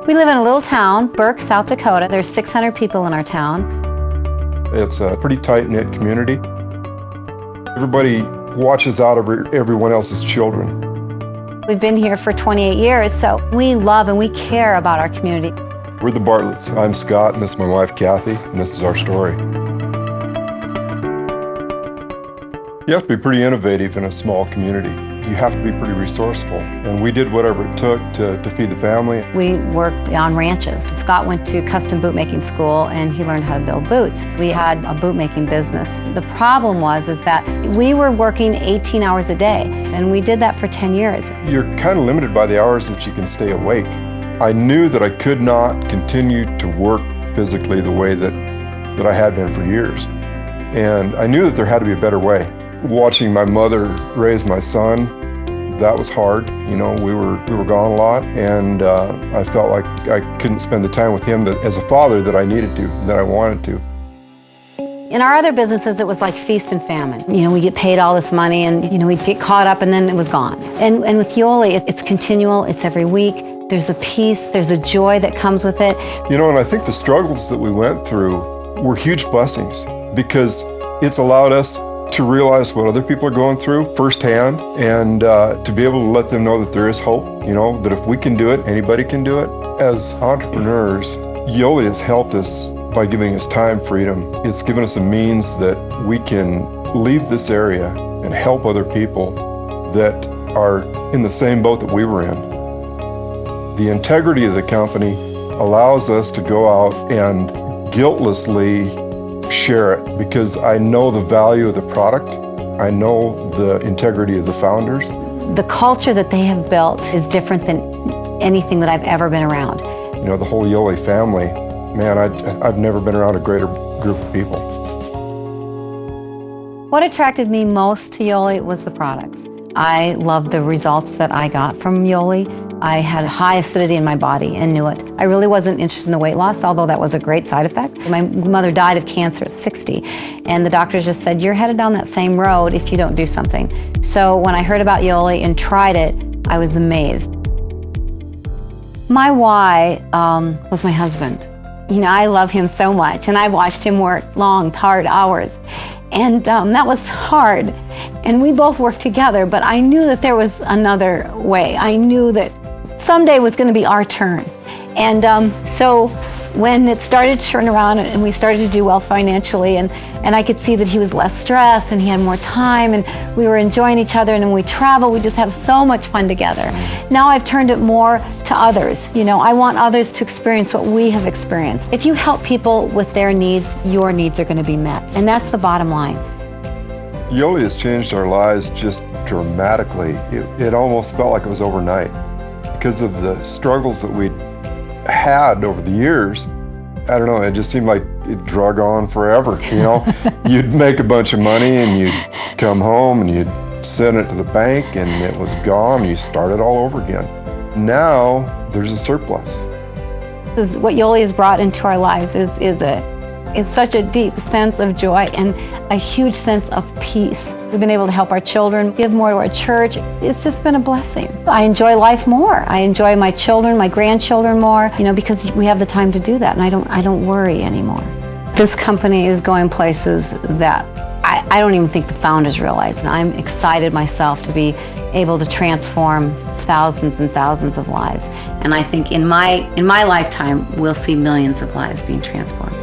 We live in a little town, Burke, South Dakota. There's 600 people in our town. It's a pretty tight-knit community. Everybody watches out everyone else's children. We've been here for 28 years, so we love and we care about our community. We're the Bartletts. I'm Scott, and this is my wife, Kathie, and this is our story. You have to be pretty innovative in a small community. You have to be pretty resourceful, and we did whatever it took to feed the family. We worked on ranches. Scott went to custom boot making school and he learned how to build boots. We had a boot making business. The problem was that we were working 18 hours a day, and we did that for 10 years. You're kind of limited by the hours that you can stay awake. I knew that I could not continue to work physically the way that I had been for years. And I knew that there had to be a better way. Watching my mother raise my son, that was hard. You know, we were gone a lot, and I felt like I couldn't spend the time with him as a father that I needed to, that I wanted to. In our other businesses, it was like feast and famine. You know, we get paid all this money and, you know, we'd get caught up and then it was gone. And with Yoli, it's continual, it's every week. There's a peace, there's a joy that comes with it. You know, and I think the struggles that we went through were huge blessings because it's allowed us to realize what other people are going through firsthand, and to be able to let them know that there is hope, you know, that if we can do it, anybody can do it. As entrepreneurs, Yoli has helped us by giving us time freedom. It's given us a means that we can leave this area and help other people that are in the same boat that we were in. The integrity of the company allows us to go out and guiltlessly share it because I know the value of the product. I know the integrity of the founders. The culture that they have built is different than anything that I've ever been around. You know, the whole Yoli family, man, I've never been around a greater group of people. What attracted me most to Yoli was the products. I loved the results that I got from Yoli. I had high acidity in my body and knew it. I really wasn't interested in the weight loss, although that was a great side effect. My mother died of cancer at 60, and the doctors just said, you're headed down that same road if you don't do something. So when I heard about Yoli and tried it, I was amazed. My why was my husband. You know, I love him so much, and I watched him work long, hard hours. And that was hard. And we both worked together, but I knew that there was another way. I knew that someday was going to be our turn. And so when it started to turn around and we started to do well financially, and I could see that he was less stressed and he had more time and we were enjoying each other, and when we travel, we just have so much fun together. Now I've turned it more to others. You know, I want others to experience what we have experienced. If you help people with their needs, your needs are going to be met. And that's the bottom line. Yoli has changed our lives just dramatically. It almost felt like it was overnight because of the struggles that we'd had over the years. I don't know, it just seemed like it drug on forever, you know? You'd make a bunch of money and you'd come home and you'd send it to the bank and it was gone and you started all over again. Now there's a surplus. What Yoli has brought into our lives is such a deep sense of joy and a huge sense of peace. We've been able to help our children, give more to our church. It's just been a blessing. I enjoy life more. I enjoy my children, my grandchildren more, you know, because we have the time to do that, and I don't worry anymore. This company is going places that I don't even think the founders realize. And I'm excited myself to be able to transform thousands and thousands of lives. And I think in my lifetime, we'll see millions of lives being transformed.